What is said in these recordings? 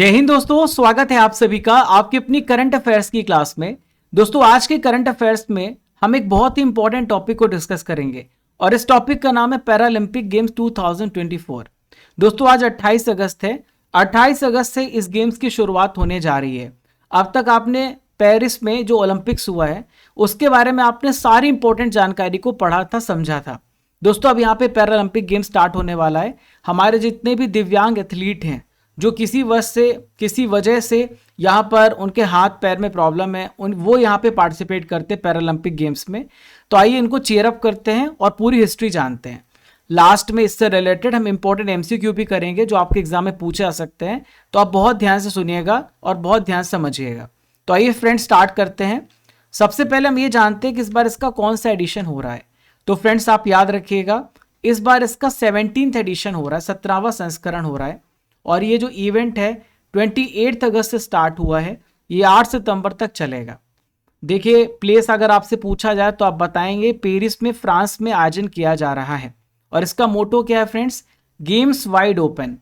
जय हिंद दोस्तों, स्वागत है आप सभी का आपकी अपनी करंट अफेयर्स की क्लास में। दोस्तों, आज के करंट अफेयर्स में हम एक बहुत ही इंपॉर्टेंट टॉपिक को डिस्कस करेंगे और इस टॉपिक का नाम है पैरालंपिक गेम्स 2024। दोस्तों, आज 28 अगस्त है। 28 अगस्त से इस गेम्स की शुरुआत होने जा रही है। अब तक आपने पेरिस में जो ओलंपिक्स हुआ है उसके बारे में आपने सारी इंपॉर्टेंट जानकारी को पढ़ा था, समझा था। दोस्तों, अब यहाँ पे पैरालंपिक गेम स्टार्ट होने वाला है। हमारे जितने भी दिव्यांग एथलीट हैं जो किसी वजह से यहाँ पर उनके हाथ पैर में प्रॉब्लम है, वो यहाँ पे पार्टिसिपेट करते हैं पैरालंपिक गेम्स में। तो आइए इनको चीयर अप करते हैं और पूरी हिस्ट्री जानते हैं। लास्ट में इससे रिलेटेड हम इंपॉर्टेंट एमसीक्यू भी करेंगे जो आपके एग्जाम में पूछे जा सकते हैं। तो आप बहुत ध्यान से सुनिएगा और बहुत ध्यान से समझिएगा। तो आइए फ्रेंड्स, स्टार्ट करते हैं। सबसे पहले हम ये जानते हैं कि इस बार इसका कौन सा एडिशन हो रहा है। तो फ्रेंड्स, आप याद रखिएगा, इस बार इसका 17th एडिशन हो रहा है, 17वां संस्करण हो रहा है। और ये जो इवेंट है 28 अगस्त से स्टार्ट हुआ है, ये 8 सितंबर तक चलेगा। देखिए, प्लेस अगर आपसे पूछा जाए तो आप बताएंगे पेरिस में, फ्रांस में आयोजन किया जा रहा है। और इसका मोटो क्या है फ्रेंड्स? Games wide open.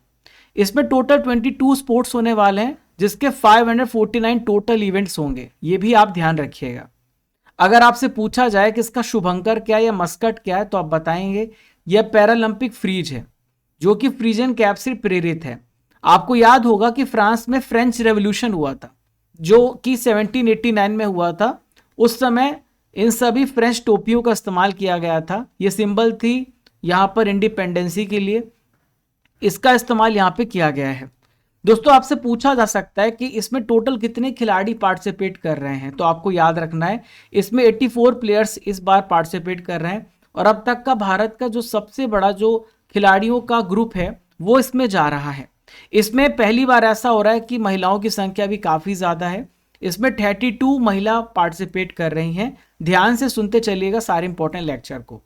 इसमें टोटल 22 स्पोर्ट्स होने वाले हैं, जिसके 549 टोटल इवेंट्स होंगे। ये भी आप ध्यान रखिएगा। अगर आपसे पूछा जाए कि इसका शुभंकर क्या है या मस्कट क्या है, तो आप बताएंगे यह पैरालंपिक फ्रीज है, जो कि फ्रीजन कैप से प्रेरित है। आपको याद होगा कि फ्रांस में फ्रेंच रेवोल्यूशन हुआ था, जो कि 1789 में हुआ था। उस समय इन सभी फ्रेंच टोपियों का इस्तेमाल किया गया था। ये सिंबल थी यहाँ पर इंडिपेंडेंसी के लिए, इसका इस्तेमाल यहाँ पे किया गया है। दोस्तों, आपसे पूछा जा सकता है कि इसमें टोटल कितने खिलाड़ी पार्टिसिपेट कर रहे हैं। तो आपको याद रखना है, इसमें 84 प्लेयर्स इस बार पार्टिसिपेट कर रहे हैं। और अब तक का भारत का जो सबसे बड़ा जो खिलाड़ियों का ग्रुप है वो इसमें जा रहा है। इसमें पहली बार ऐसा हो रहा है कि महिलाओं की संख्या भी काफ़ी ज़्यादा है। इसमें 32 महिला पार्टिसिपेट कर रही हैं। ध्यान से सुनते चलिएगा सारे इंपॉर्टेंट लेक्चर को।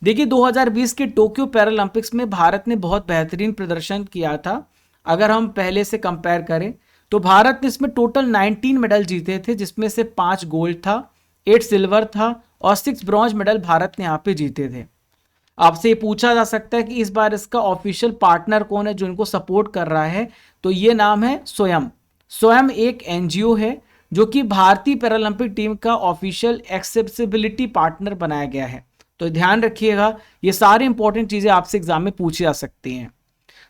देखिए, 2020 के टोक्यो पैरालंपिक्स में भारत ने बहुत बेहतरीन प्रदर्शन किया था। अगर हम पहले से कंपेयर करें तो भारत ने इसमें टोटल 19 मेडल जीते थे, जिसमें से 5 गोल्ड था, 8 सिल्वर था और 6 ब्रॉन्ज मेडल भारत ने यहाँ पे जीते थे। आपसे ये पूछा जा सकता है कि इस बार इसका ऑफिशियल पार्टनर कौन है जो इनको सपोर्ट कर रहा है। तो ये नाम है स्वयं। स्वयं एक एनजीओ है जो कि भारतीय पैरालंपिक टीम का ऑफिशियल एक्सेसिबिलिटी पार्टनर बनाया गया है। तो ध्यान रखिएगा, ये सारी इंपॉर्टेंट चीज़ें आपसे एग्जाम में पूछी जा सकती हैं।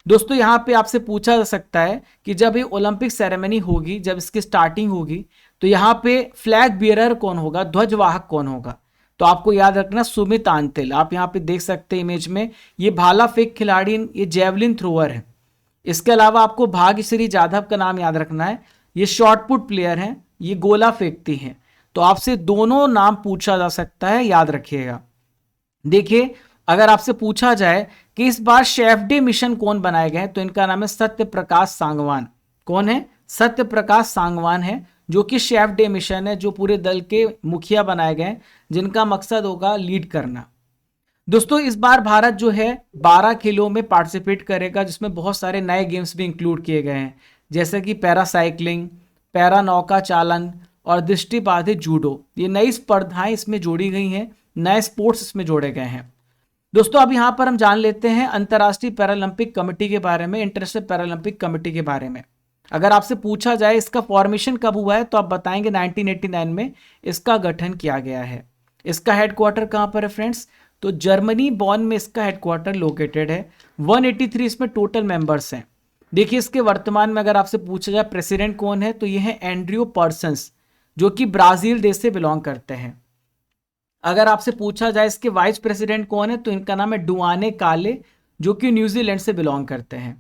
दोस्तों, यहाँ पे आपसे पूछा जा सकता है कि जब ये ओलंपिक सेरेमनी होगी, जब इसकी स्टार्टिंग होगी, तो यहाँ पे फ्लैग बियरर कौन होगा, ध्वजवाहक कौन होगा। तो आपको याद रखना सुमित आंतिल। आप यहाँ पे देख सकते हैं इमेज में, ये भाला फेंक खिलाड़ी, ये जेवलिन थ्रोअर है। इसके अलावा आपको भाग्यश्री जाधव का नाम याद रखना है, ये शॉर्ट पुट प्लेयर हैं, ये गोला फेंकती हैं। तो आपसे दोनों नाम पूछा जा सकता है, याद रखिएगा। देखिए, अगर आपसे पूछा जाए कि इस बार शेफ डे मिशन कौन बनाए गए हैं, तो इनका नाम है सत्य प्रकाश सांगवान। कौन है? सत्य प्रकाश सांगवान है, जो कि शेफ डे मिशन है, जो पूरे दल के मुखिया बनाए गए, जिनका मकसद होगा लीड करना। दोस्तों, इस बार भारत जो है 12 खेलों में पार्टिसिपेट करेगा, जिसमें बहुत सारे नए गेम्स भी इंक्लूड किए गए हैं, जैसे कि पैरासाइक्लिंग, पैरा नौका चालन और दृष्टिबाधित जूडो। ये नई स्पर्धाएं इसमें जोड़ी गई हैं, नए स्पोर्ट्स इसमें जोड़े गए हैं। दोस्तों, अब यहाँ पर हम जान लेते हैं अंतर्राष्ट्रीय पैरालंपिक कमेटी के बारे में, इंटरनेशनल पैरालंपिक कमेटी के बारे में। अगर आपसे पूछा जाए इसका फॉर्मेशन कब हुआ है, तो आप बताएंगे 1989 में इसका गठन किया गया है। इसका हेडक्वार्टर कहाँ पर है फ्रेंड्स? तो जर्मनी बॉन में इसका हेडक्वार्टर लोकेटेड है। 183 इसमें टोटल मेंबर्स हैं। देखिए, इसके वर्तमान में अगर आपसे पूछा जाए प्रेसिडेंट कौन है, तो ये है एंड्रियो पर्सन्स, जो कि ब्राजील देश से बिलोंग करते हैं। अगर आपसे पूछा जाए इसके वाइस प्रेसिडेंट कौन है, तो इनका नाम है डुआने काले, जो कि न्यूजीलैंड से बिलोंग करते हैं।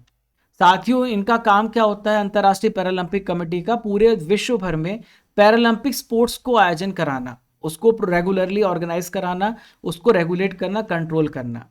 साथियों, इनका काम क्या होता है अंतर्राष्ट्रीय पैरालंपिक कमेटी का? पूरे विश्व भर में पैरालंपिक स्पोर्ट्स को आयोजन कराना, उसको रेगुलरली ऑर्गेनाइज कराना, उसको रेगुलेट करना, कंट्रोल करना।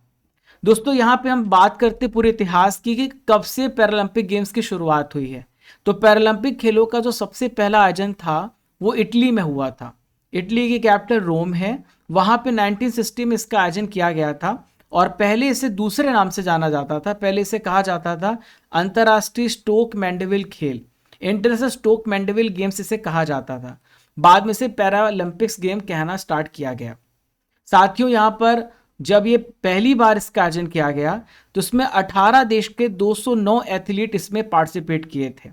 दोस्तों, यहाँ पे हम बात करते पूरे इतिहास की कि कब से पैरालंपिक गेम्स की शुरुआत हुई है। तो पैरालंपिक खेलों का जो सबसे पहला आयोजन था वो इटली में हुआ था। इटली की कैपिटल रोम है, वहाँ पे 1960 में इसका आयोजन किया गया था। और पहले इसे दूसरे नाम से जाना जाता था। पहले इसे कहा जाता था अंतर्राष्ट्रीय स्टोक मैंडेविल खेल, इंटरनेशनल स्टोक मैंडेविल गेम्स इसे कहा जाता था। बाद में से पैरालंपिक्स गेम कहना स्टार्ट किया गया। साथियों, यहाँ पर जब ये पहली बार इसका आयोजन किया गया तो इसमें 18 देश के 209 एथलीट इसमें पार्टिसिपेट किए थे।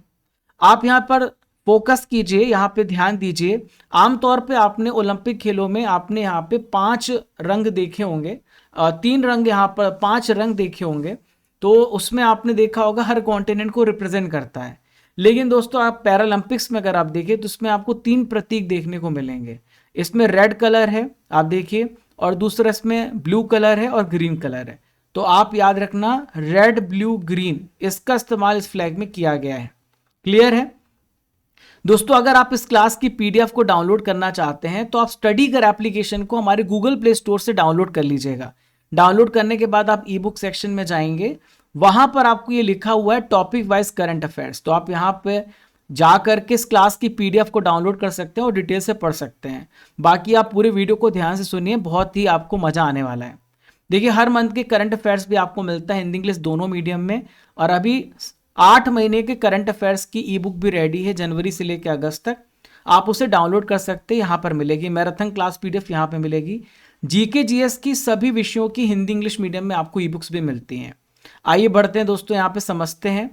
आप यहाँ पर फोकस कीजिए, यहाँ पे ध्यान दीजिए। आमतौर पे आपने ओलंपिक खेलों में आपने यहाँ पे 5 रंग देखे होंगे, 3 रंग, यहाँ पर 5 रंग देखे होंगे। तो उसमें आपने देखा होगा हर कॉन्टिनेंट को रिप्रेजेंट करता है। लेकिन दोस्तों आप पैरालंपिक्स में अगर आप देखें तो उसमें आपको 3 प्रतीक देखने को मिलेंगे। इसमें रेड कलर है, आप देखिए, और दूसरा इसमें ब्लू कलर है और ग्रीन कलर है। तो आप याद रखना, रेड ब्लू ग्रीन, इसका इस्तेमाल इस फ्लैग में किया गया है। क्लियर है दोस्तों? अगर आप इस क्लास की पीडीएफ को डाउनलोड करना चाहते हैं तो आप स्टडी कर एप्लीकेशन को हमारे गूगल प्ले स्टोर से डाउनलोड कर लीजिएगा। डाउनलोड करने के बाद आप ई बुक सेक्शन में जाएंगे, वहां पर आपको ये लिखा हुआ है टॉपिक वाइज करंट अफेयर्स। तो आप यहाँ पे जा करके इस क्लास की पीडीएफ को डाउनलोड कर सकते हैं और डिटेल से पढ़ सकते हैं। बाकी आप पूरे वीडियो को ध्यान से सुनिए, बहुत ही आपको मजा आने वाला है। देखिए हर मंथ के करंट अफेयर्स भी आपको मिलता है हिंदी इंग्लिश दोनों मीडियम में, और अभी 8 महीने के करंट अफेयर्स की ई बुक भी रेडी है, जनवरी से लेकर अगस्त तक। आप उसे डाउनलोड कर सकते हैं, यहाँ पर मिलेगी मैराथन क्लास पीडीएफ, यहाँ पे मिलेगी। जीके जीएस की सभी विषयों की हिंदी इंग्लिश मीडियम में आपको ई बुक्स भी मिलती हैं। आइए बढ़ते हैं दोस्तों, यहाँ पे समझते हैं।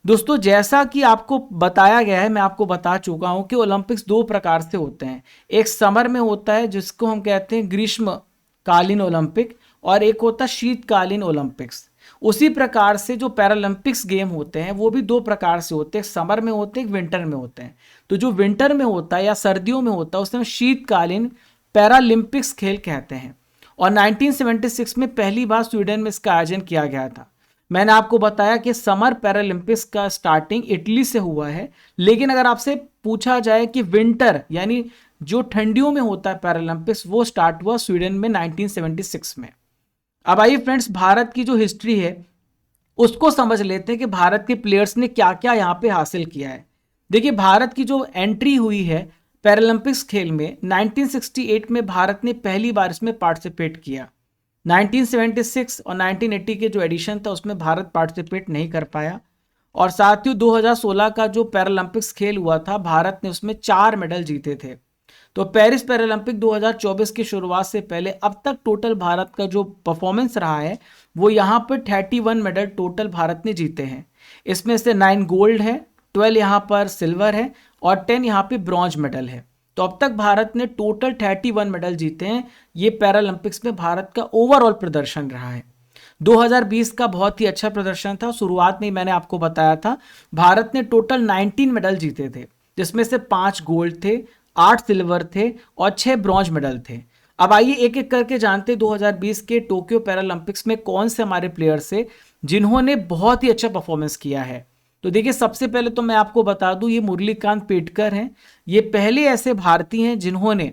दोस्तों जैसा कि आपको बताया गया है, मैं आपको बता चुका हूं कि ओलंपिक्स 2 प्रकार से होते हैं। एक समर में होता है जिसको हम कहते हैं ग्रीष्मकालीन ओलंपिक, और एक होता है शीतकालीन ओलंपिक्स। उसी प्रकार से जो पैरालंपिक्स गेम होते हैं वो भी 2 प्रकार से होते हैं, समर में होते हैं, विंटर में होते हैं। तो जो विंटर में होता है या सर्दियों में होता है उसे हम शीतकालीन पैरालंपिक्स खेल कहते हैं। और 1976 में पहली बार स्वीडन में इसका आयोजन किया गया था। मैंने आपको बताया कि समर पैरालंपिक्स का स्टार्टिंग इटली से हुआ है, लेकिन अगर आपसे पूछा जाए कि विंटर यानी जो ठंडियों में होता है पैरालंपिक्स, वो स्टार्ट हुआ स्वीडन में 1976 में। अब आइए फ्रेंड्स, भारत की जो हिस्ट्री है उसको समझ लेते हैं कि भारत के प्लेयर्स ने क्या क्या यहाँ पे हासिल किया है। देखिए भारत की जो एंट्री हुई है पैरालंपिक्स खेल में, 1968 में भारत ने पहली बार इसमें पार्टिसिपेट किया। 1976 और 1980 के जो एडिशन था उसमें भारत पार्टिसिपेट नहीं कर पाया। और साथ ही 2016 का जो पैरालंपिक्स खेल हुआ था, भारत ने उसमें 4 मेडल जीते थे। तो पेरिस पैरालंपिक 2024 की शुरुआत से पहले अब तक टोटल भारत का जो परफॉर्मेंस रहा है वो यहाँ पर 31 मेडल टोटल भारत ने जीते हैं। इसमें से 9 गोल्ड है, 12 यहाँ पर सिल्वर है और 10 यहाँ पे ब्रॉन्ज मेडल है। तो अब तक भारत ने टोटल 31 मेडल जीते हैं। ये पैरालंपिक्स में भारत का ओवरऑल प्रदर्शन रहा है। 2020 का बहुत ही अच्छा प्रदर्शन था। शुरुआत में मैंने आपको बताया था भारत ने टोटल 19 मेडल जीते थे, जिसमें से 5 गोल्ड थे, 8 सिल्वर थे और 6 ब्रॉन्ज मेडल थे। अब आइए एक एक करके जानते 2020 के टोक्यो पैरालंपिक्स में कौन से हमारे प्लेयर्स थे जिन्होंने बहुत ही अच्छा परफॉर्मेंस किया है। तो देखिए सबसे पहले तो मैं आपको बता दूं, ये मुरलीकांत पेटकर हैं। ये पहले ऐसे भारतीय हैं जिन्होंने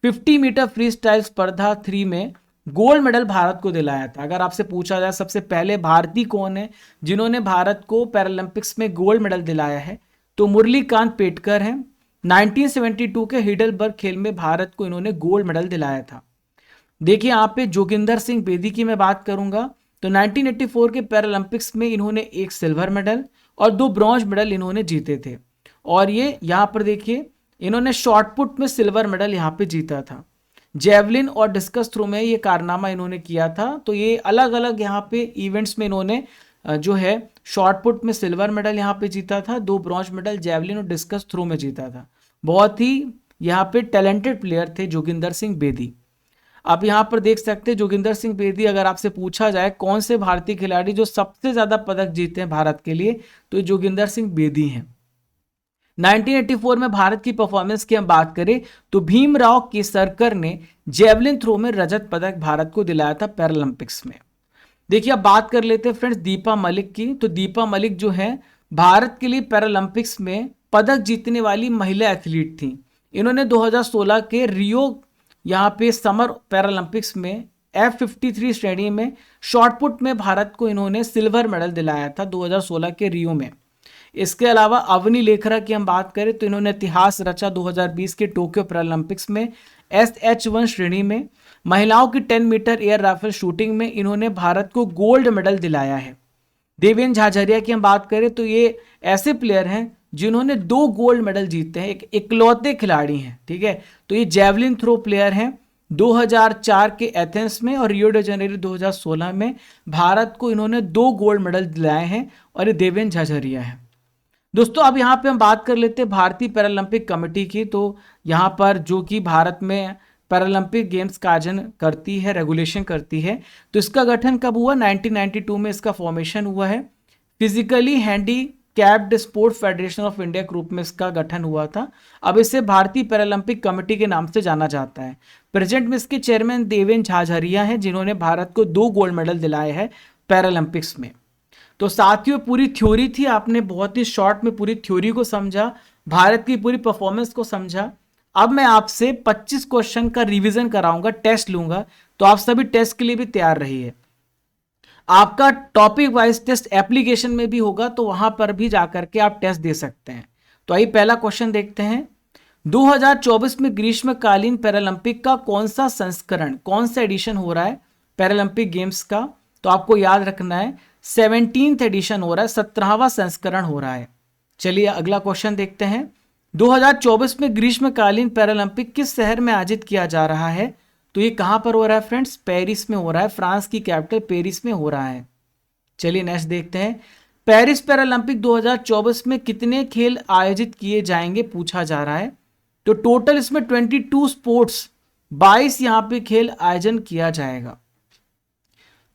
50 मीटर फ्री स्टाइल स्पर्धा 3 में गोल्ड मेडल भारत को दिलाया था। अगर आपसे पूछा जाए सबसे पहले भारतीय कौन है जिन्होंने भारत को पैरालंपिक्स में गोल्ड मेडल दिलाया है, तो मुरलीकांत पेटकर हैं। 1972 के हिडलबर्ग खेल में भारत को इन्होंने गोल्ड मेडल दिलाया था। देखिए यहाँ पे जोगिंदर सिंह बेदी की मैं बात करूंगा, तो 1984 के पैरालंपिक्स में इन्होंने 1 सिल्वर मेडल और 2 ब्रॉन्ज मेडल इन्होंने जीते थे। और ये यहाँ पर देखिए इन्होंने शॉर्टपुट में सिल्वर मेडल यहाँ पे जीता था। जेवलिन और डिस्कस थ्रो में ये कारनामा इन्होंने किया था। तो ये अलग अलग यहाँ पे इवेंट्स में इन्होंने जो है शॉर्टपुट में सिल्वर मेडल यहाँ पे जीता था, 2 ब्रॉन्ज मेडल जेवलिन और डिस्कस थ्रो में जीता था। बहुत ही यहाँ पे टैलेंटेड प्लेयर थे जोगिंदर सिंह बेदी। आप यहाँ पर देख सकते हैं जोगिंदर सिंह बेदी, अगर आपसे पूछा जाए कौन से भारतीय खिलाड़ी जो सबसे ज्यादा पदक जीते हैं भारत के लिए, तो ये जोगिंदर सिंह बेदी हैं। 1984 में भारत की परफॉर्मेंस की हम बात करें तो भीमराव केसरकर ने जेवलिन थ्रो में रजत पदक भारत को दिलाया था पैरालंपिक्स में। देखिए अब बात कर लेते हैं फ्रेंड्स दीपा मलिक की। तो दीपा मलिक जो है भारत के लिए पैरालंपिक्स में पदक जीतने वाली महिला एथलीट थी। इन्होंने 2016 के रियो यहाँ पे समर पैरालंपिक्स में F53 श्रेणी में शॉर्टपुट में भारत को इन्होंने सिल्वर मेडल दिलाया था 2016 के रियो में। इसके अलावा अवनी लेखरा की हम बात करें तो इन्होंने इतिहास रचा 2020 के टोक्यो पैरालंपिक्स में SH1 श्रेणी में। महिलाओं की 10 मीटर एयर राइफल शूटिंग में इन्होंने भारत को गोल्ड मेडल दिलाया है। देवेन झाझरिया की हम बात करें तो ये ऐसे प्लेयर हैं जिन्होंने 2 गोल्ड मेडल जीते हैं, एक इकलौते खिलाड़ी हैं, ठीक है। तो ये जेवलिन थ्रो प्लेयर हैं। 2004 के एथेंस में और रियो डी जेनेरो 2016 में भारत को इन्होंने 2 गोल्ड मेडल दिलाए हैं और ये देवेन झाझरिया है। दोस्तों अब यहाँ पे हम बात कर लेते हैं भारतीय पैरालंपिक कमेटी की। तो यहाँ पर जो कि भारत में पैरालंपिक गेम्स का आयोजन करती है, रेगुलेशन करती है, तो इसका गठन कब हुआ? 1992 में इसका फॉर्मेशन हुआ है। Physically handicapped sport federation of India के रूप में इसका गठन हुआ था। अब इसे भारतीय पैरालंपिक कमेटी के नाम से जाना जाता है। प्रेजेंट में इसके चेयरमैन देवेंद्र झाझरिया हैं, जिन्होंने भारत को 2 गोल्ड मेडल दिलाए हैं पैरालंपिक्स में। तो साथियों पूरी थ्योरी थी, आपने बहुत ही शॉर्ट में पूरी थ्योरी को समझा, भारत की पूरी परफॉर्मेंस को समझा। अब मैं आपसे 25 क्वेश्चन का रिवीजन कराऊंगा, टेस्ट लूंगा, तो आप सभी टेस्ट के लिए भी तैयार रहिए। आपका टॉपिक वाइज टेस्ट एप्लीकेशन में भी होगा, तो वहां पर भी जाकर के आप टेस्ट दे सकते हैं। तो आइए पहला क्वेश्चन देखते हैं। 2024 में ग्रीष्मकालीन पैरालंपिक का कौन सा संस्करण, कौन सा एडिशन हो रहा है पैरालंपिक गेम्स का? तो आपको याद रखना है 17th एडिशन हो रहा है, 17वां संस्करण हो रहा है। चलिए अगला क्वेश्चन देखते हैं। 2024 में ग्रीष्मकालीन पैरालंपिक किस शहर में आयोजित किया जा रहा है? तो ये कहां पर हो रहा है फ्रेंड्स? पेरिस में हो रहा है, फ्रांस की कैपिटल पेरिस में हो रहा है। चलिए नेक्स्ट देखते हैं। पेरिस पैरालंपिक 2024 में कितने खेल आयोजित किए जाएंगे पूछा जा रहा है। तो टोटल इसमें 22 स्पोर्ट्स, 22 यहां पे खेल आयोजन किया जाएगा।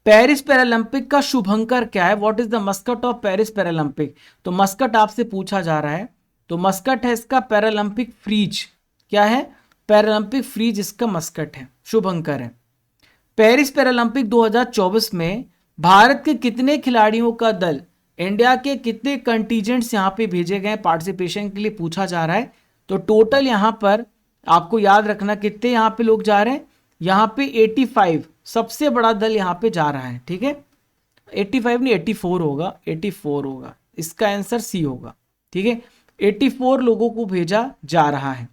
पेरिस पैरालंपिक का शुभंकर क्या है? What is the Muscat of Paris Paralympic? तो मस्कट आपसे पूछा जा रहा है, तो मस्कट है इसका पैरालंपिक फ्रीज। क्या है? पैरालंपिक फ्रीज इसका मस्कट है, शुभंकर है। पेरिस पैरालंपिक 2024 में भारत के कितने खिलाड़ियों का दल, इंडिया के कितने कंटीजेंट्स यहां पे भेजे गए पार्टिसिपेशन के लिए पूछा जा रहा है। तो टोटल यहां पर आपको याद रखना कितने यहां पे लोग जा रहे हैं, यहां पे 85, सबसे बड़ा दल यहां पे जा रहा है। ठीक है, 85 नहीं 84 होगा, 84 होगा, इसका आंसर सी होगा। ठीक है, 84 लोगों को भेजा जा रहा है।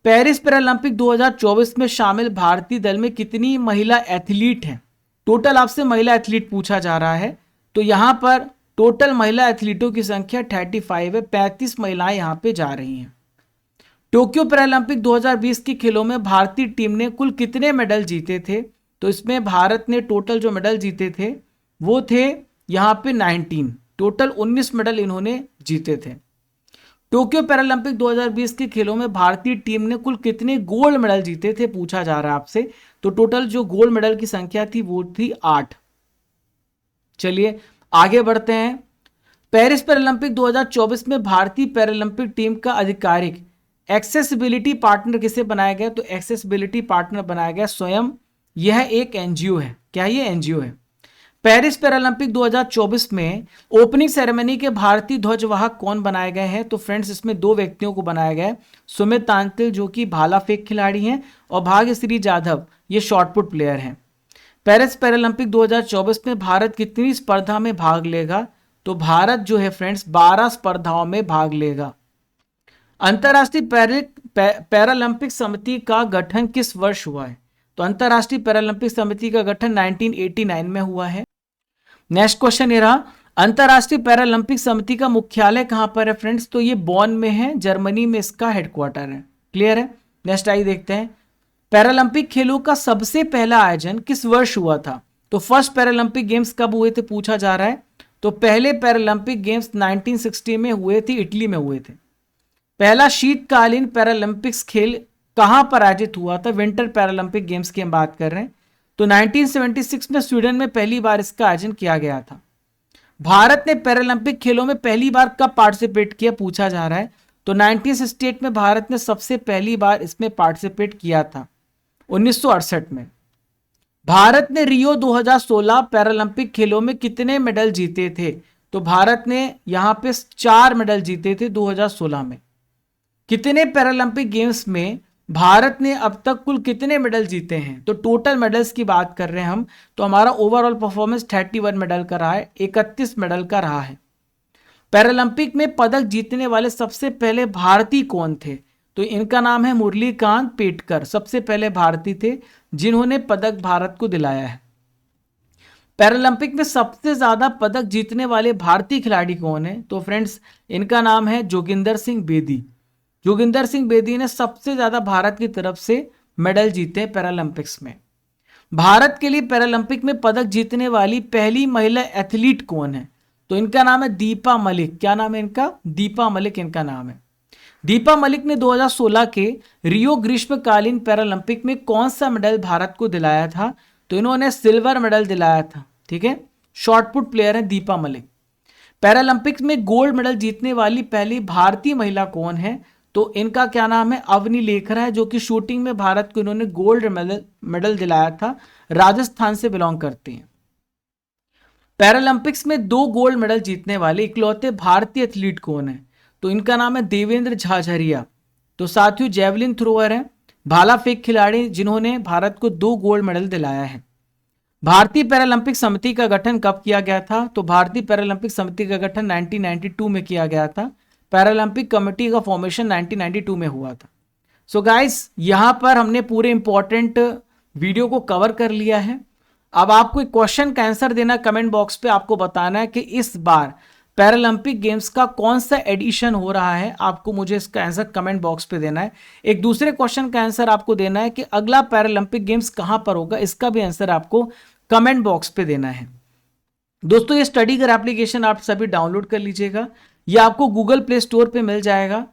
पेरिस पैरालंपिक 2024 में शामिल भारतीय दल में कितनी महिला एथलीट हैं? टोटल आपसे महिला एथलीट पूछा जा रहा है। तो यहां पर टोटल महिला एथलीटों की संख्या 35 है, 35 महिलाएं यहां पे जा रही हैं। टोक्यो पैरालंपिक 2020 के खेलों में भारतीय टीम ने कुल कितने मेडल जीते थे? तो इसमें भारत ने टोटल जो मेडल जीते थे वो थे यहां पे 19, टोटल 19 मेडल इन्होंने जीते थे। टोक्यो पैरालंपिक 2020 के खेलों में भारतीय टीम ने कुल कितने गोल्ड मेडल जीते थे पूछा जा रहा है आपसे। तो टोटल जो गोल्ड मेडल की संख्या थी वो थी 8। चलिए आगे बढ़ते हैं। पेरिस पैरालंपिक 2024 में भारतीय पैरालंपिक टीम का आधिकारिक एक्सेसिबिलिटी पार्टनर किसे बनाया गया? तो एक्सेसिबिलिटी पार्टनर बनाया गया स्वयं, यह एक एनजीओ है। क्या ये एनजीओ है? पेरिस पैरालंपिक 2024 में ओपनिंग सेरेमनी के भारतीय ध्वजवाहक कौन बनाए गए हैं? तो फ्रेंड्स इसमें 2 व्यक्तियों को बनाया गया है, सुमित तांतिल जो कि भाला फेंक खिलाड़ी हैं, और भाग्यश्री जाधव ये शॉटपुट प्लेयर हैं। पेरिस पैरालंपिक 2024 में भारत कितनी स्पर्धा में भाग लेगा? तो भारत जो है फ्रेंड्स 12 स्पर्धाओं में भाग लेगा। अंतर्राष्ट्रीय पैरालंपिक समिति का गठन किस वर्ष हुआ है? तो अंतर्राष्ट्रीय पैरालंपिक समिति का गठन 1989 में हुआ है। नेक्स्ट क्वेश्चन ये रहा, अंतर्राष्ट्रीय पैरालंपिक समिति का मुख्यालय कहां पर है फ्रेंड्स? तो ये बॉन में है, जर्मनी में इसका हेडक्वार्टर है। क्लियर है? नेक्स्ट आइए देखते हैं। पैरालंपिक खेलों का सबसे पहला आयोजन किस वर्ष हुआ था? तो फर्स्ट पैरालंपिक गेम्स कब हुए थे पूछा जा रहा है। तो पहले पैरालंपिक गेम्स 1960 में हुए थे, इटली में हुए थे। पहला शीतकालीन पैरालंपिक्स खेल कहां पर आयोजित हुआ था? विंटर पैरालंपिक गेम्स की हम बात कर रहे हैं। तो 1976 में स्वीडन में पहली बार इसका आयोजन किया गया था। भारत ने पैरालंपिक खेलों में पहली बार कब पार्टिसिपेट किया पूछा जा रहा है। तो 1968 में भारत ने सबसे पहली बार इसमें पार्टिसिपेट किया था, 1968 में। भारत ने रियो 2016 पैरालंपिक खेलों में कितने मेडल जीते थे? तो भारत ने यहां पे 4 मेडल जीते थे 2016 में। कितने पैरालंपिक गेम्स में भारत ने अब तक कुल कितने मेडल जीते हैं? तो टोटल मेडल्स की बात कर रहे हैं हम, तो हमारा ओवरऑल परफॉर्मेंस 31 मेडल का रहा है, 31 मेडल का रहा है। पैरालंपिक में पदक जीतने वाले सबसे पहले भारतीय कौन थे? तो इनका नाम है मुरलीकांत पेटकर, सबसे पहले भारतीय थे जिन्होंने पदक भारत को दिलाया है। पैरालंपिक में सबसे ज्यादा पदक जीतने वाले भारतीय खिलाड़ी कौन है? तो फ्रेंड्स इनका नाम है जोगिंदर सिंह बेदी। जोगिंदर सिंह बेदी ने सबसे ज्यादा भारत की तरफ से मेडल जीते हैं पैरालंपिक्स में। भारत के लिए पैरालंपिक में पदक जीतने वाली पहली महिला एथलीट कौन है? तो इनका नाम है दीपा मलिक। क्या नाम है इनका? दीपा मलिक इनका नाम है। दीपा मलिक ने 2016 के रियो ग्रीष्मकालीन पैरालंपिक में कौन सा मेडल भारत को दिलाया था? तो इन्होंने सिल्वर मेडल दिलाया था। ठीक है, शॉर्टपुट प्लेयर है दीपा मलिक। पैरालंपिक्स में गोल्ड मेडल जीतने वाली पहली भारतीय महिला कौन है? तो इनका क्या नाम है? अवनी लेखरा है, जो कि शूटिंग में भारत को इन्होंने गोल्ड मेडल दिलाया था। राजस्थान से बिलोंग करते हैं। पैरालंपिक्स में 2 गोल्ड मेडल जीतने वाले इकलौते भारतीय एथलीट कौन है? तो इनका नाम है देवेंद्र झाझरिया। तो साथियों जेवलिन थ्रोअर है, भाला फेंक खिलाड़ी जिन्होंने भारत को 2 गोल्ड मेडल दिलाया है। भारतीय पैरालंपिक समिति का गठन कब किया गया था? तो भारतीय पैरालंपिक समिति का गठन 1992 में किया गया था। पैरालंपिक कमेटी का फॉर्मेशन 1992 में हुआ था। सो गाइस, यहां पर हमने पूरे इंपॉर्टेंट वीडियो को कवर कर लिया है। अब आपको एक क्वेश्चन का आंसर देना, कमेंट बॉक्स पे आपको बताना है कि इस बार पैरालंपिक गेम्स का कौन सा एडिशन हो रहा है। आपको मुझे इसका आंसर कमेंट बॉक्स पे देना है। एक दूसरे क्वेश्चन का आंसर आपको देना है कि अगला पैरालंपिक गेम्स कहां पर होगा, इसका भी आंसर आपको कमेंट बॉक्स पे देना है। दोस्तों ये स्टडी कर एप्लीकेशन आप सभी डाउनलोड कर लीजिएगा। ये आपको गूगल प्ले स्टोर पे मिल जाएगा।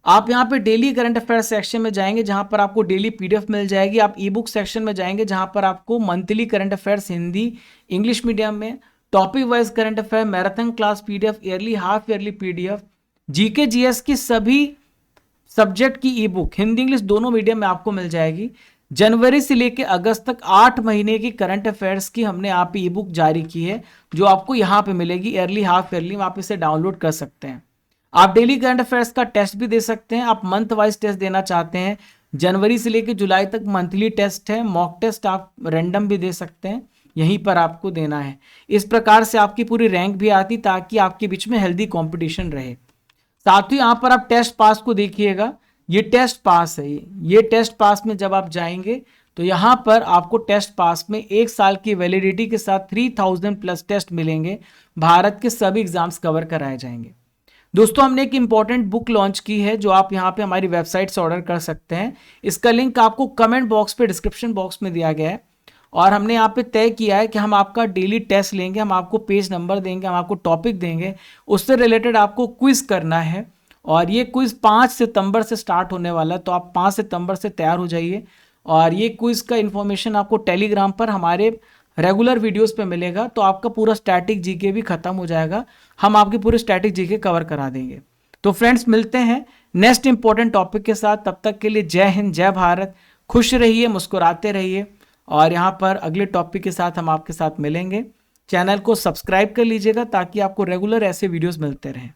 आप यहाँ पे डेली करंट अफेयर सेक्शन में जाएंगे जहां पर आपको डेली पीडीएफ मिल जाएगी। आप ई बुक सेक्शन में जाएंगे जहां पर आपको monthly current affairs Hindi English medium में, topic wise current affair, marathon class PDF, yearly half yearly PDF, GK GS की सभी सब्जेक्ट की ई बुक हिंदी इंग्लिश दोनों मीडियम में आपको मिल जाएगी। जनवरी से लेकर अगस्त तक 8 महीने की करंट अफेयर्स की हमने आप ई बुक जारी की है, जो आपको यहाँ पे मिलेगी ईयरली हाफ ईयरली। आप इसे डाउनलोड कर सकते हैं। आप डेली करंट अफेयर्स का टेस्ट भी दे सकते हैं। आप मंथ वाइज टेस्ट देना चाहते हैं, जनवरी से लेकर जुलाई तक मंथली टेस्ट है। मॉक टेस्ट आप रैंडम भी दे सकते हैं, यहीं पर आपको देना है। इस प्रकार से आपकी पूरी रैंक भी आती, ताकि आपके बीच में हेल्दी कॉम्पिटिशन रहे। साथ ही यहाँ पर आप टेस्ट पास को देखिएगा, ये टेस्ट पास है। ये टेस्ट पास में जब आप जाएंगे तो यहाँ पर आपको टेस्ट पास में 1 साल की वैलिडिटी के साथ 3000 प्लस टेस्ट मिलेंगे। भारत के सभी एग्जाम्स कवर कराए जाएंगे। दोस्तों हमने एक इंपॉर्टेंट बुक लॉन्च की है, जो आप यहाँ पे हमारी वेबसाइट से ऑर्डर कर सकते हैं। इसका लिंक आपको कमेंट बॉक्स पे डिस्क्रिप्शन बॉक्स में दिया गया है। और हमने यहाँ पे तय किया है कि हम आपका डेली टेस्ट लेंगे, हम आपको पेज नंबर देंगे, हम आपको टॉपिक देंगे, उससे रिलेटेड आपको क्विज करना है। और ये क्विज 5 सितंबर से स्टार्ट होने वाला है, तो आप 5 सितंबर से तैयार हो जाइए। और ये क्विज का इन्फॉर्मेशन आपको टेलीग्राम पर हमारे रेगुलर वीडियोस पे मिलेगा। तो आपका पूरा स्टैटिक जीके भी खत्म हो जाएगा, हम आपके पूरे स्टैटिक जीके कवर करा देंगे। तो फ्रेंड्स मिलते हैं नेक्स्ट इंपॉर्टेंट टॉपिक के साथ। तब तक के लिए जय हिंद, जय भारत, खुश रहिए, मुस्कुराते रहिए। और यहाँ पर अगले टॉपिक के साथ हम आपके साथ मिलेंगे। चैनल को सब्सक्राइब कर लीजिएगा ताकि आपको रेगुलर ऐसे वीडियोस मिलते रहें।